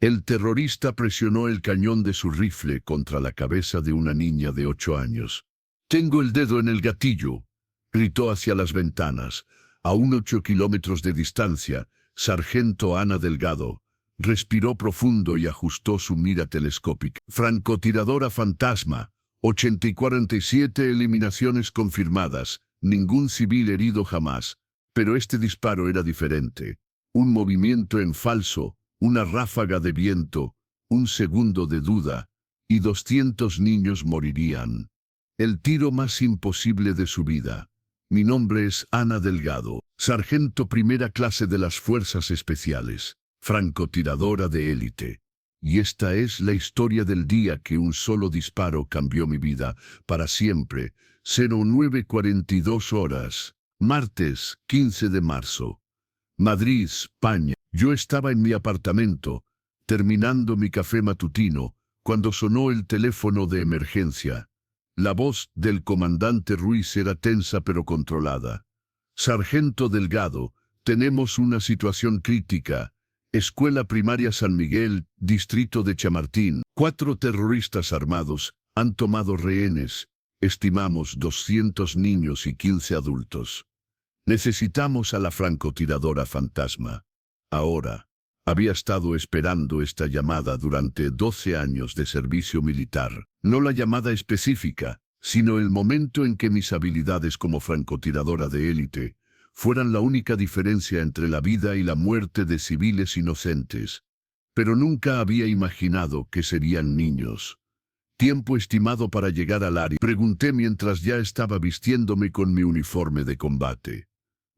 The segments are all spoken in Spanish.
El terrorista presionó el cañón de su rifle contra la cabeza de una niña de 8 años. «Tengo el dedo en el gatillo», gritó hacia las ventanas. A 8 kilómetros de distancia, Sargento Ana Delgado respiró profundo y ajustó su mira telescópica. Francotiradora fantasma, 80 y 47 eliminaciones confirmadas, ningún civil herido jamás. Pero este disparo era diferente. Un movimiento en falso, una ráfaga de viento, un segundo de duda, y 200 niños morirían. El tiro más imposible de su vida. Mi nombre es Ana Delgado, sargento primera clase de las Fuerzas Especiales, francotiradora de élite. Y esta es la historia del día que un solo disparo cambió mi vida, para siempre. 09:42 horas, martes 15 de marzo. Madrid, España. Yo estaba en mi apartamento, terminando mi café matutino, cuando sonó el teléfono de emergencia. La voz del comandante Ruiz era tensa pero controlada. Sargento Delgado, tenemos una situación crítica. Escuela Primaria San Miguel, distrito de Chamartín. 4 terroristas armados han tomado rehenes. Estimamos 200 niños y 15 adultos. Necesitamos a la francotiradora fantasma. Ahora. Había estado esperando esta llamada durante 12 años de servicio militar. No la llamada específica, sino el momento en que mis habilidades como francotiradora de élite fueran la única diferencia entre la vida y la muerte de civiles inocentes. Pero nunca había imaginado que serían niños. Tiempo estimado para llegar al área. Pregunté mientras ya estaba vistiéndome con mi uniforme de combate.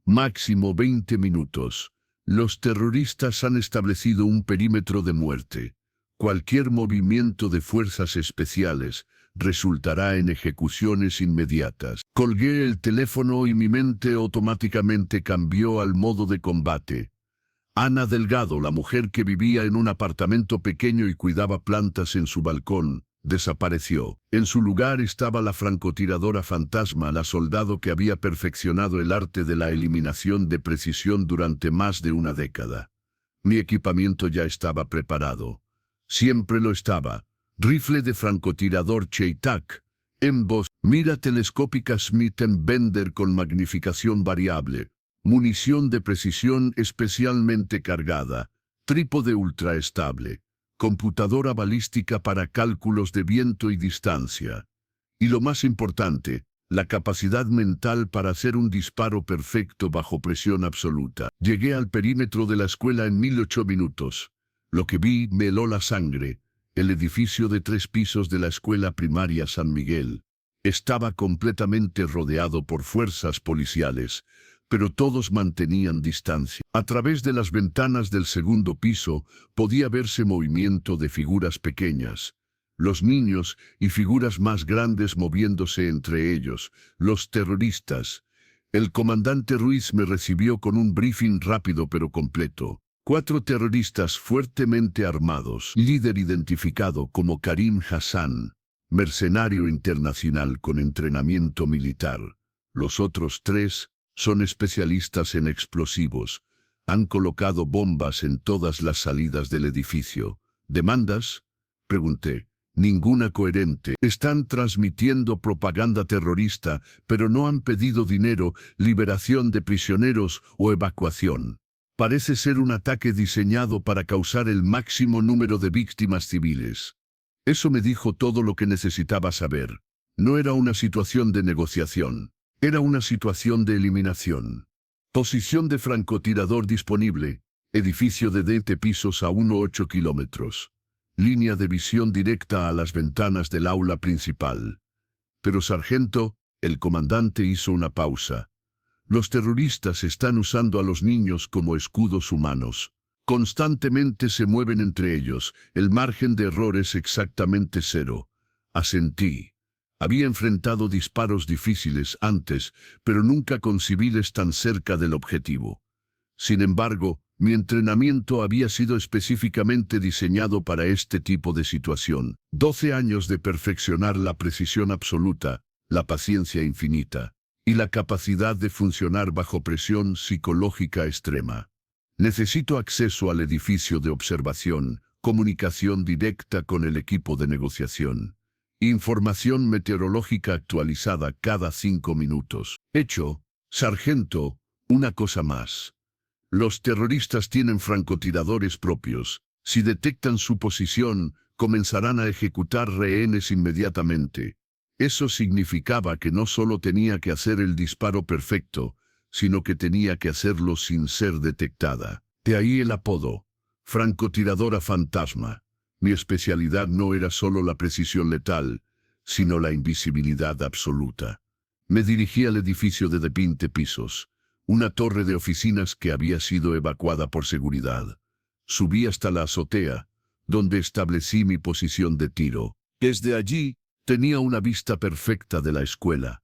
Máximo 20 minutos. Los terroristas han establecido un perímetro de muerte. Cualquier movimiento de fuerzas especiales resultará en ejecuciones inmediatas. Colgué el teléfono y mi mente automáticamente cambió al modo de combate. Ana Delgado, la mujer que vivía en un apartamento pequeño y cuidaba plantas en su balcón, desapareció. En su lugar estaba la francotiradora fantasma, la soldado que había perfeccionado el arte de la eliminación de precisión durante más de una década. Mi equipamiento ya estaba preparado. Siempre lo estaba. Rifle de francotirador Cheitak, Embos, mira telescópica Smith & Bender con magnificación variable, munición de precisión especialmente cargada, trípode ultraestable, computadora balística para cálculos de viento y distancia. Y lo más importante, la capacidad mental para hacer un disparo perfecto bajo presión absoluta. Llegué al perímetro de la escuela en 1008 minutos. Lo que vi me heló la sangre. El edificio de 3 pisos de la escuela primaria San Miguel estaba completamente rodeado por fuerzas policiales, pero todos mantenían distancia. A través de las ventanas del segundo piso podía verse movimiento de figuras pequeñas, los niños y figuras más grandes moviéndose entre ellos, los terroristas. El comandante Ruiz me recibió con un briefing rápido pero completo. 4 terroristas fuertemente armados, líder identificado como Karim Hassan, mercenario internacional con entrenamiento militar. Los otros 3 son especialistas en explosivos. Han colocado bombas en todas las salidas del edificio. ¿Demandas?, pregunté. Ninguna coherente. Están transmitiendo propaganda terrorista, pero no han pedido dinero, liberación de prisioneros o evacuación. Parece ser un ataque diseñado para causar el máximo número de víctimas civiles. Eso me dijo todo lo que necesitaba saber. No era una situación de negociación. Era una situación de eliminación. Posición de francotirador disponible. Edificio de 20 pisos a 8 kilómetros. Línea de visión directa a las ventanas del aula principal. Pero sargento, el comandante hizo una pausa. Los terroristas están usando a los niños como escudos humanos. Constantemente se mueven entre ellos. El margen de error es exactamente 0. Asentí. Había enfrentado disparos difíciles antes, pero nunca con civiles tan cerca del objetivo. Sin embargo, mi entrenamiento había sido específicamente diseñado para este tipo de situación. 12 años de perfeccionar la precisión absoluta, la paciencia infinita y la capacidad de funcionar bajo presión psicológica extrema. Necesito acceso al edificio de observación, comunicación directa con el equipo de negociación, información meteorológica actualizada cada 5 minutos. Hecho, sargento, una cosa más. Los terroristas tienen francotiradores propios. Si detectan su posición, comenzarán a ejecutar rehenes inmediatamente. Eso significaba que no solo tenía que hacer el disparo perfecto, sino que tenía que hacerlo sin ser detectada. De ahí el apodo, francotiradora fantasma. Mi especialidad no era solo la precisión letal, sino la invisibilidad absoluta. Me dirigí al edificio de 20 pisos, una torre de oficinas que había sido evacuada por seguridad. Subí hasta la azotea, donde establecí mi posición de tiro. Desde allí, tenía una vista perfecta de la escuela,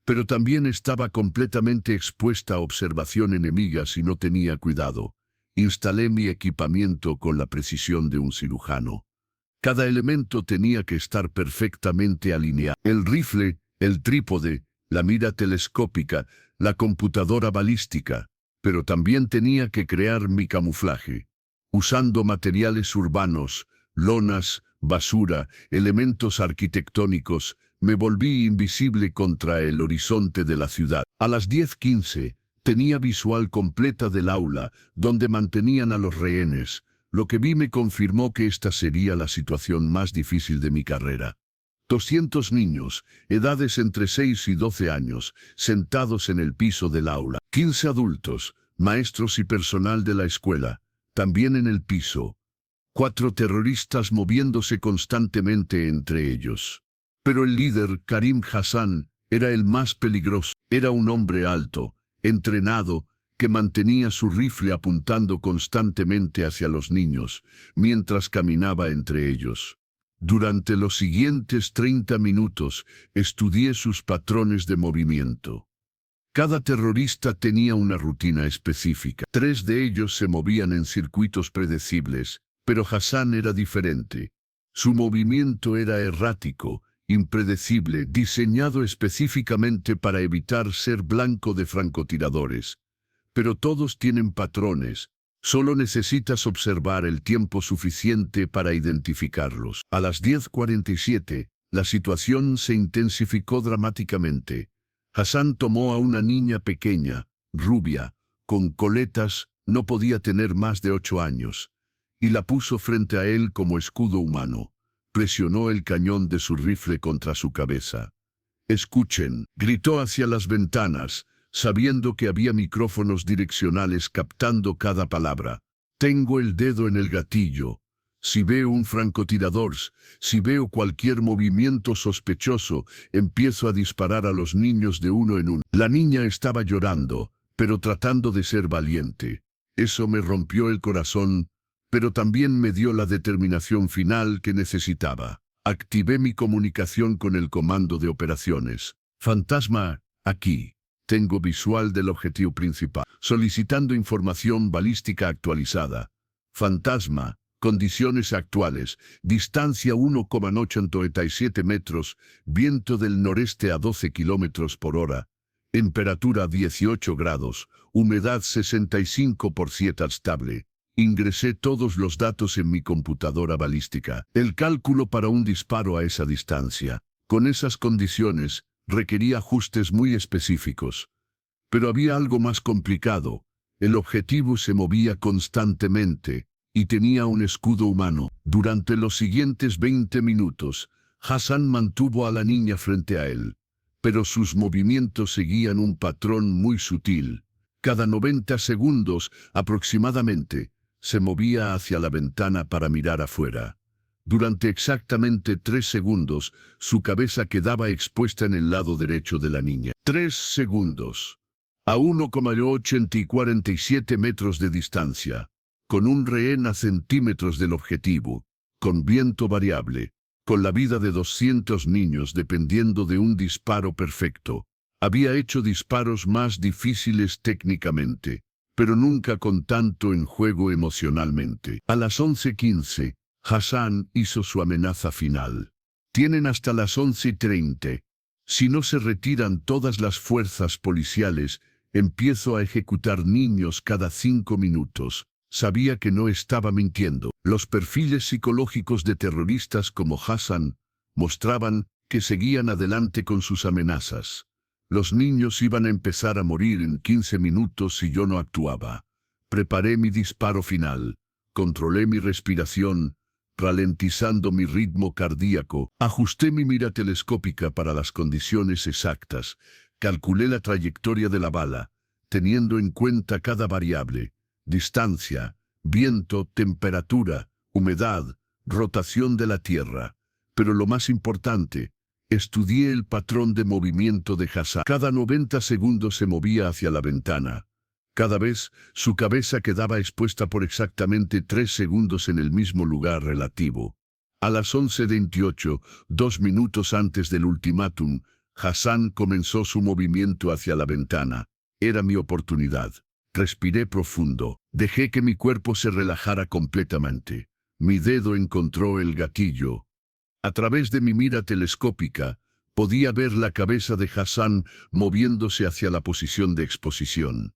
pero también estaba completamente expuesta a observación enemiga si no tenía cuidado. Instalé mi equipamiento con la precisión de un cirujano. Cada elemento tenía que estar perfectamente alineado. El rifle, el trípode, la mira telescópica, la computadora balística, pero también tenía que crear mi camuflaje. Usando materiales urbanos, lonas, basura, elementos arquitectónicos, me volví invisible contra el horizonte de la ciudad. A las 10:15, tenía visual completa del aula, donde mantenían a los rehenes. Lo que vi me confirmó que esta sería la situación más difícil de mi carrera. 200 niños, edades entre 6 y 12 años, sentados en el piso del aula. 15 adultos, maestros y personal de la escuela, también en el piso. 4 terroristas moviéndose constantemente entre ellos. Pero el líder, Karim Hassan, era el más peligroso. Era un hombre alto, entrenado, que mantenía su rifle apuntando constantemente hacia los niños, mientras caminaba entre ellos. Durante los siguientes 30 minutos, estudié sus patrones de movimiento. Cada terrorista tenía una rutina específica. 3 de ellos se movían en circuitos predecibles, pero Hassan era diferente. Su movimiento era errático, impredecible, diseñado específicamente para evitar ser blanco de francotiradores. Pero todos tienen patrones. Solo necesitas observar el tiempo suficiente para identificarlos. A las 10:47, la situación se intensificó dramáticamente. Hassan tomó a una niña pequeña, rubia, con coletas, no podía tener más de 8 años, y la puso frente a él como escudo humano. Presionó el cañón de su rifle contra su cabeza. «Escuchen», gritó hacia las ventanas, sabiendo que había micrófonos direccionales captando cada palabra. «Tengo el dedo en el gatillo. Si veo un francotirador, si veo cualquier movimiento sospechoso, empiezo a disparar a los niños de uno en uno». La niña estaba llorando, pero tratando de ser valiente. Eso me rompió el corazón, pero también me dio la determinación final que necesitaba. Activé mi comunicación con el comando de operaciones. «Fantasma, aquí. Tengo visual del objetivo principal. Solicitando información balística actualizada. Fantasma, condiciones actuales. Distancia 1,897 metros, viento del noreste a 12 kilómetros por hora. Temperatura 18 grados, humedad 65% estable. Ingresé todos los datos en mi computadora balística. El cálculo para un disparo a esa distancia, con esas condiciones, requería ajustes muy específicos. Pero había algo más complicado. El objetivo se movía constantemente y tenía un escudo humano. Durante los siguientes 20 minutos, Hassan mantuvo a la niña frente a él, pero sus movimientos seguían un patrón muy sutil. Cada 90 segundos, aproximadamente, se movía hacia la ventana para mirar afuera. Durante exactamente 3 segundos, su cabeza quedaba expuesta en el lado derecho de la niña. 3 segundos. A 1,847 metros de distancia, con un rehén a centímetros del objetivo, con viento variable, con la vida de 200 niños dependiendo de un disparo perfecto. Había hecho disparos más difíciles técnicamente, pero nunca con tanto en juego emocionalmente. A las 11:15, Hassan hizo su amenaza final. «Tienen hasta las 11:30. Si no se retiran todas las fuerzas policiales, empiezo a ejecutar niños cada 5 minutos. Sabía que no estaba mintiendo. Los perfiles psicológicos de terroristas como Hassan mostraban que seguían adelante con sus amenazas. Los niños iban a empezar a morir en 15 minutos si yo no actuaba. Preparé mi disparo final. Controlé mi respiración, ralentizando mi ritmo cardíaco. Ajusté mi mira telescópica para las condiciones exactas. Calculé la trayectoria de la bala, teniendo en cuenta cada variable: distancia, viento, temperatura, humedad, rotación de la tierra. Pero lo más importante, estudié el patrón de movimiento de Hassan. Cada 90 segundos se movía hacia la ventana. Cada vez, su cabeza quedaba expuesta por exactamente 3 segundos en el mismo lugar relativo. A las 11:28, 2 minutos antes del ultimátum, Hassan comenzó su movimiento hacia la ventana. Era mi oportunidad. Respiré profundo. Dejé que mi cuerpo se relajara completamente. Mi dedo encontró el gatillo. A través de mi mira telescópica, podía ver la cabeza de Hassan moviéndose hacia la posición de exposición.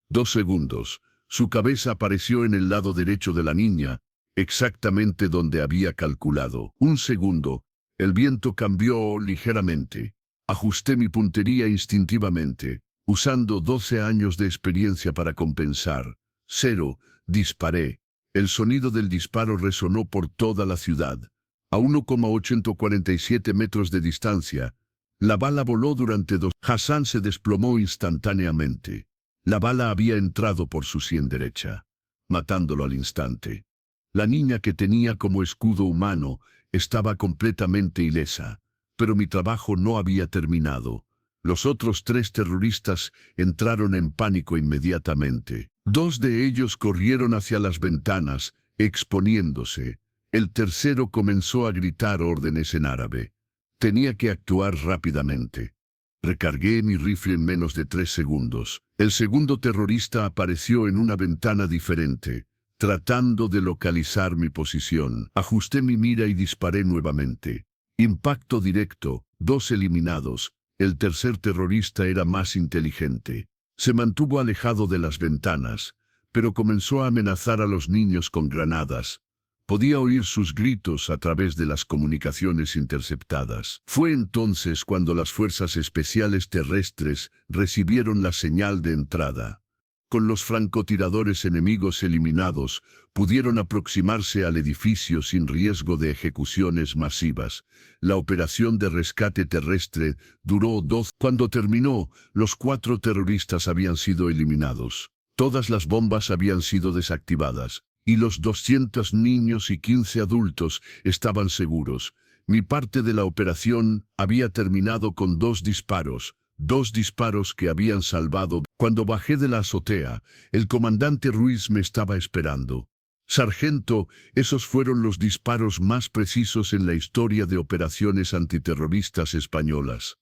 2 segundos. Su cabeza apareció en el lado derecho de la niña, exactamente donde había calculado. 1 segundo. El viento cambió ligeramente. Ajusté mi puntería instintivamente, usando 12 años de experiencia para compensar. 0. Disparé. El sonido del disparo resonó por toda la ciudad. A 1,847 metros de distancia, la bala voló durante 2. Hassan se desplomó instantáneamente. La bala había entrado por su sien derecha, matándolo al instante. La niña, que tenía como escudo humano, estaba completamente ilesa, pero mi trabajo no había terminado. Los otros 3 terroristas entraron en pánico inmediatamente. 2 de ellos corrieron hacia las ventanas, exponiéndose. El tercero comenzó a gritar órdenes en árabe. Tenía que actuar rápidamente. Recargué mi rifle en menos de 3 segundos. El segundo terrorista apareció en una ventana diferente, tratando de localizar mi posición. Ajusté mi mira y disparé nuevamente. Impacto directo, 2 eliminados. El tercer terrorista era más inteligente. Se mantuvo alejado de las ventanas, pero comenzó a amenazar a los niños con granadas. Podía oír sus gritos a través de las comunicaciones interceptadas. Fue entonces cuando las fuerzas especiales terrestres recibieron la señal de entrada. Con los francotiradores enemigos eliminados, pudieron aproximarse al edificio sin riesgo de ejecuciones masivas. La operación de rescate terrestre duró 2. Cuando terminó, los 4 terroristas habían sido eliminados. Todas las bombas habían sido desactivadas, y los 200 niños y 15 adultos estaban seguros. Mi parte de la operación había terminado con 2 disparos. 2 disparos que habían salvado. Cuando bajé de la azotea, el comandante Ruiz me estaba esperando. Sargento, esos fueron los disparos más precisos en la historia de operaciones antiterroristas españolas.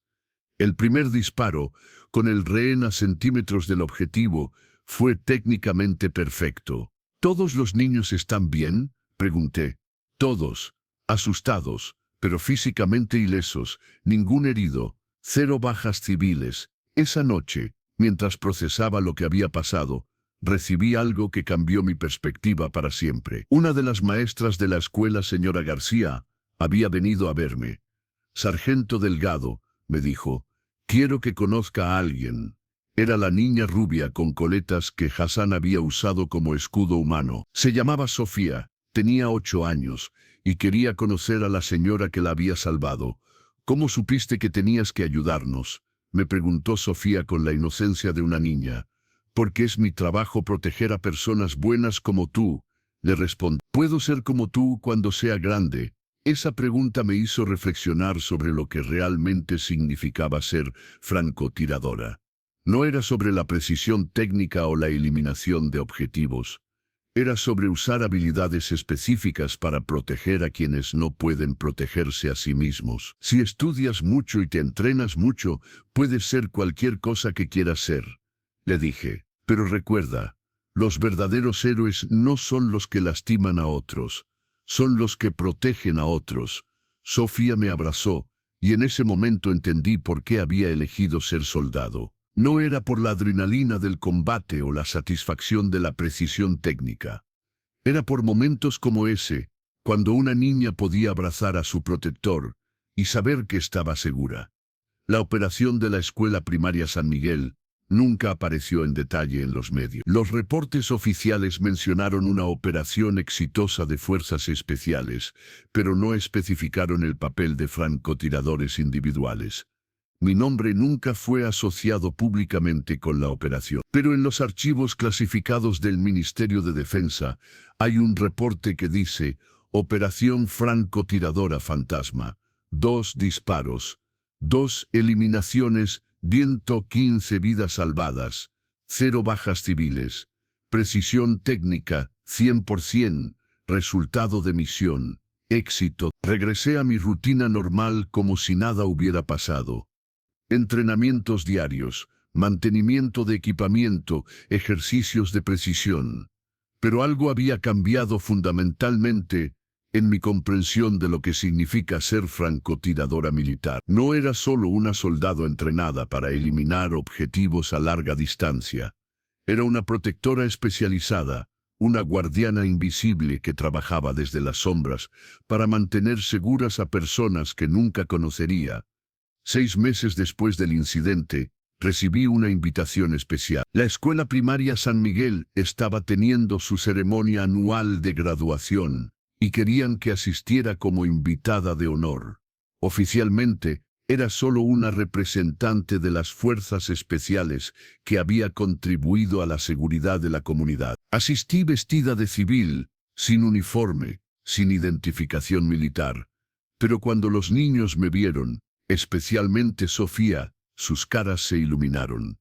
El primer disparo, con el rehén a centímetros del objetivo, fue técnicamente perfecto. ¿Todos los niños están bien?, pregunté. Todos, asustados, pero físicamente ilesos, ningún herido. 0 bajas civiles. Esa noche, mientras procesaba lo que había pasado, recibí algo que cambió mi perspectiva para siempre. Una de las maestras de la escuela, señora García, había venido a verme. Sargento Delgado, me dijo, quiero que conozca a alguien. Era la niña rubia con coletas que Hassan había usado como escudo humano. Se llamaba Sofía, tenía 8 años, y quería conocer a la señora que la había salvado. ¿Cómo supiste que tenías que ayudarnos?, me preguntó Sofía con la inocencia de una niña. Porque es mi trabajo proteger a personas buenas como tú, le respondí. ¿Puedo ser como tú cuando sea grande? Esa pregunta me hizo reflexionar sobre lo que realmente significaba ser francotiradora. No era sobre la precisión técnica o la eliminación de objetivos. Era sobre usar habilidades específicas para proteger a quienes no pueden protegerse a sí mismos. Si estudias mucho y te entrenas mucho, puedes ser cualquier cosa que quieras ser, le dije. Pero recuerda, los verdaderos héroes no son los que lastiman a otros, son los que protegen a otros. Sofía me abrazó, y en ese momento entendí por qué había elegido ser soldado. No era por la adrenalina del combate o la satisfacción de la precisión técnica. Era por momentos como ese, cuando una niña podía abrazar a su protector y saber que estaba segura. La operación de la escuela primaria San Miguel nunca apareció en detalle en los medios. Los reportes oficiales mencionaron una operación exitosa de fuerzas especiales, pero no especificaron el papel de francotiradores individuales. Mi nombre nunca fue asociado públicamente con la operación. Pero en los archivos clasificados del Ministerio de Defensa hay un reporte que dice: Operación francotiradora fantasma, 2 disparos, 2 eliminaciones, 115 vidas salvadas, 0 bajas civiles, precisión técnica, 100%, resultado de misión, éxito. Regresé a mi rutina normal como si nada hubiera pasado. Entrenamientos diarios, mantenimiento de equipamiento, ejercicios de precisión. Pero algo había cambiado fundamentalmente en mi comprensión de lo que significa ser francotiradora militar. No era solo una soldado entrenada para eliminar objetivos a larga distancia. Era una protectora especializada, una guardiana invisible que trabajaba desde las sombras para mantener seguras a personas que nunca conocería. 6 meses después del incidente, recibí una invitación especial. La escuela primaria San Miguel estaba teniendo su ceremonia anual de graduación y querían que asistiera como invitada de honor. Oficialmente, era solo una representante de las fuerzas especiales que había contribuido a la seguridad de la comunidad. Asistí vestida de civil, sin uniforme, sin identificación militar. Pero cuando los niños me vieron, especialmente Sofía, sus caras se iluminaron.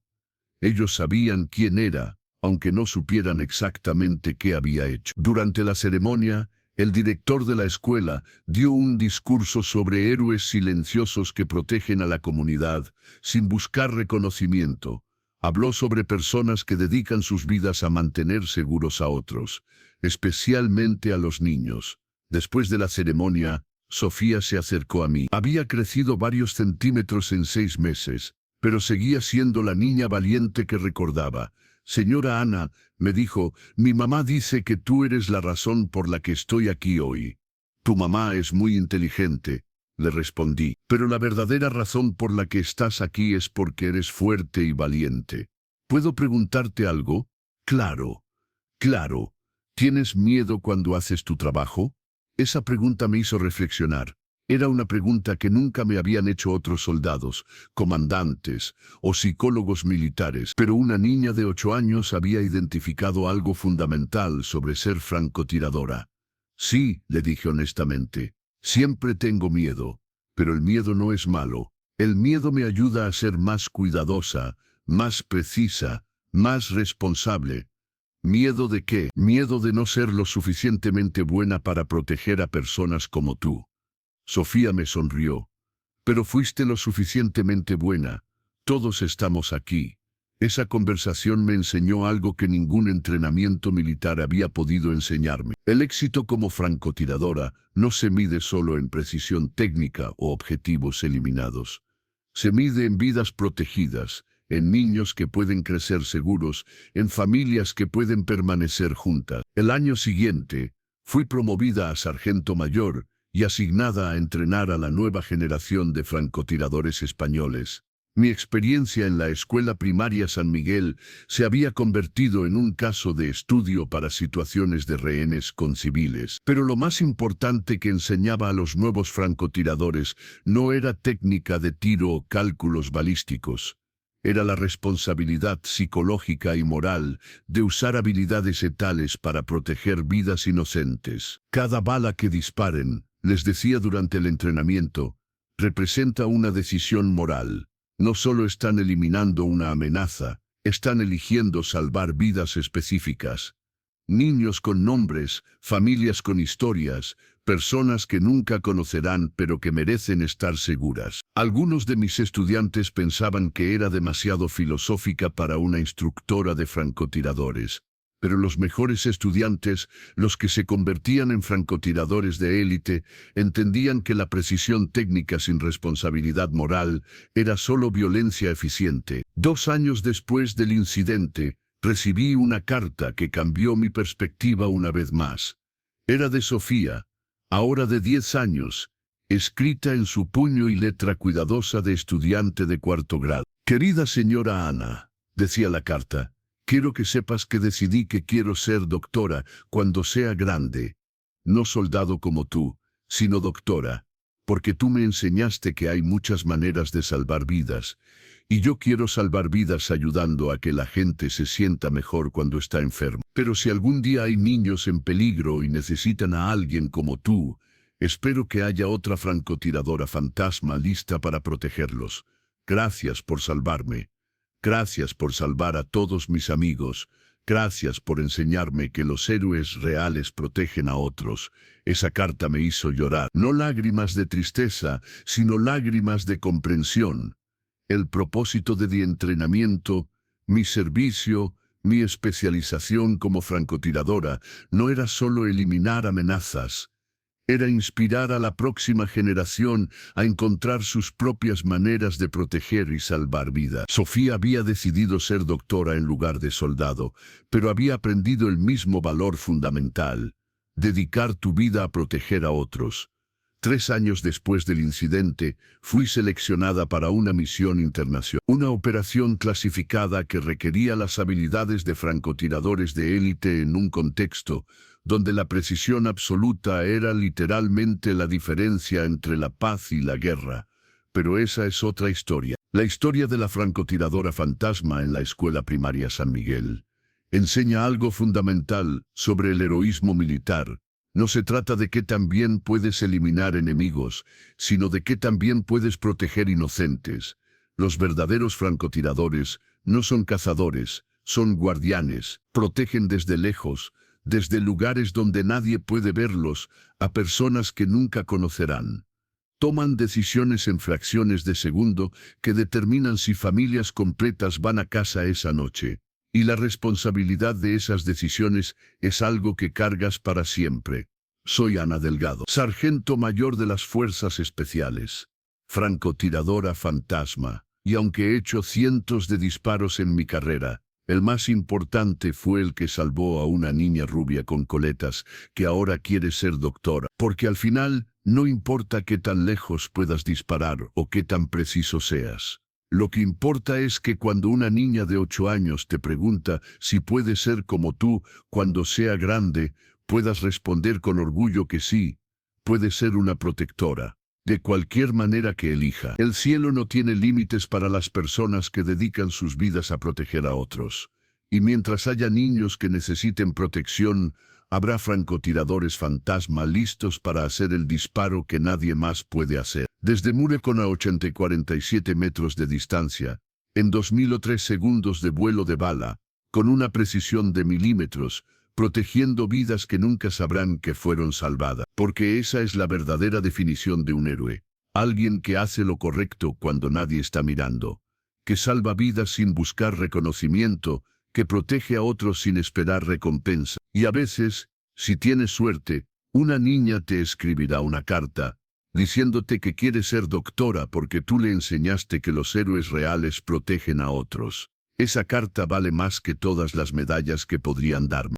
Ellos sabían quién era, aunque no supieran exactamente qué había hecho. Durante la ceremonia, el director de la escuela dio un discurso sobre héroes silenciosos que protegen a la comunidad, sin buscar reconocimiento. Habló sobre personas que dedican sus vidas a mantener seguros a otros, especialmente a los niños. Después de la ceremonia, Sofía se acercó a mí. Había crecido varios centímetros en 6 meses, pero seguía siendo la niña valiente que recordaba. Señora Ana, me dijo, mi mamá dice que tú eres la razón por la que estoy aquí hoy. Tu mamá es muy inteligente, le respondí, pero la verdadera razón por la que estás aquí es porque eres fuerte y valiente. ¿Puedo preguntarte algo? Claro. Claro. ¿Tienes miedo cuando haces tu trabajo? Esa pregunta me hizo reflexionar. Era una pregunta que nunca me habían hecho otros soldados, comandantes o psicólogos militares, pero una niña de 8 años había identificado algo fundamental sobre ser francotiradora. Sí, le dije honestamente, siempre tengo miedo, pero el miedo no es malo. El miedo me ayuda a ser más cuidadosa, más precisa, más responsable. ¿Miedo de qué? Miedo de no ser lo suficientemente buena para proteger a personas como tú. Sofía me sonrió. Pero fuiste lo suficientemente buena. Todos estamos aquí. Esa conversación me enseñó algo que ningún entrenamiento militar había podido enseñarme. El éxito como francotiradora no se mide solo en precisión técnica o objetivos eliminados. Se mide en vidas protegidas, en niños que pueden crecer seguros, en familias que pueden permanecer juntas. El año siguiente, fui promovida a sargento mayor y asignada a entrenar a la nueva generación de francotiradores españoles. Mi experiencia en la escuela primaria San Miguel se había convertido en un caso de estudio para situaciones de rehenes con civiles. Pero lo más importante que enseñaba a los nuevos francotiradores no era técnica de tiro o cálculos balísticos. Era la responsabilidad psicológica y moral de usar habilidades etales para proteger vidas inocentes. Cada bala que disparen, les decía durante el entrenamiento, representa una decisión moral. No solo están eliminando una amenaza, están eligiendo salvar vidas específicas. Niños con nombres, familias con historias, personas que nunca conocerán pero que merecen estar seguras. Algunos de mis estudiantes pensaban que era demasiado filosófica para una instructora de francotiradores. Pero los mejores estudiantes, los que se convertían en francotiradores de élite, entendían que la precisión técnica sin responsabilidad moral era solo violencia eficiente. 2 años después del incidente, recibí una carta que cambió mi perspectiva una vez más. Era de Sofía, ahora de 10 años, escrita en su puño y letra cuidadosa de estudiante de 4º grado. Querida señora Ana, decía la carta, quiero que sepas que decidí que quiero ser doctora cuando sea grande. No soldado como tú, sino doctora, porque tú me enseñaste que hay muchas maneras de salvar vidas, y yo quiero salvar vidas ayudando a que la gente se sienta mejor cuando está enfermo. Pero si algún día hay niños en peligro y necesitan a alguien como tú, espero que haya otra francotiradora fantasma lista para protegerlos. Gracias por salvarme. Gracias por salvar a todos mis amigos. Gracias por enseñarme que los héroes reales protegen a otros. Esa carta me hizo llorar. No lágrimas de tristeza, sino lágrimas de comprensión. El propósito de mi entrenamiento, mi servicio, mi especialización como francotiradora, no era solo eliminar amenazas. Era inspirar a la próxima generación a encontrar sus propias maneras de proteger y salvar vidas. Sofía había decidido ser doctora en lugar de soldado, pero había aprendido el mismo valor fundamental: dedicar tu vida a proteger a otros. 3 años después del incidente, fui seleccionada para una misión internacional. Una operación clasificada que requería las habilidades de francotiradores de élite en un contexto donde la precisión absoluta era literalmente la diferencia entre la paz y la guerra. Pero esa es otra historia. La historia de la francotiradora fantasma en la escuela primaria San Miguel enseña algo fundamental sobre el heroísmo militar. No se trata de que también puedes eliminar enemigos, sino de que también puedes proteger inocentes. Los verdaderos francotiradores no son cazadores, son guardianes. Protegen desde lejos, desde lugares donde nadie puede verlos, a personas que nunca conocerán. Toman decisiones en fracciones de segundo que determinan si familias completas van a casa esa noche. Y la responsabilidad de esas decisiones es algo que cargas para siempre. Soy Ana Delgado, sargento mayor de las Fuerzas Especiales, francotiradora fantasma, y aunque he hecho cientos de disparos en mi carrera, el más importante fue el que salvó a una niña rubia con coletas que ahora quiere ser doctora. Porque al final, no importa qué tan lejos puedas disparar o qué tan preciso seas. Lo que importa es que cuando una niña de 8 años te pregunta si puede ser como tú cuando sea grande, puedas responder con orgullo que sí, puede ser una protectora, de cualquier manera que elija. El cielo no tiene límites para las personas que dedican sus vidas a proteger a otros. Y mientras haya niños que necesiten protección, habrá francotiradores fantasma listos para hacer el disparo que nadie más puede hacer. Desde Murecon a 47 metros de distancia, en 2003 segundos de vuelo de bala, con una precisión de milímetros, protegiendo vidas que nunca sabrán que fueron salvadas. Porque esa es la verdadera definición de un héroe. Alguien que hace lo correcto cuando nadie está mirando. Que salva vidas sin buscar reconocimiento, que protege a otros sin esperar recompensa. Y a veces, si tienes suerte, una niña te escribirá una carta, diciéndote que quiere ser doctora porque tú le enseñaste que los héroes reales protegen a otros. Esa carta vale más que todas las medallas que podrían darme.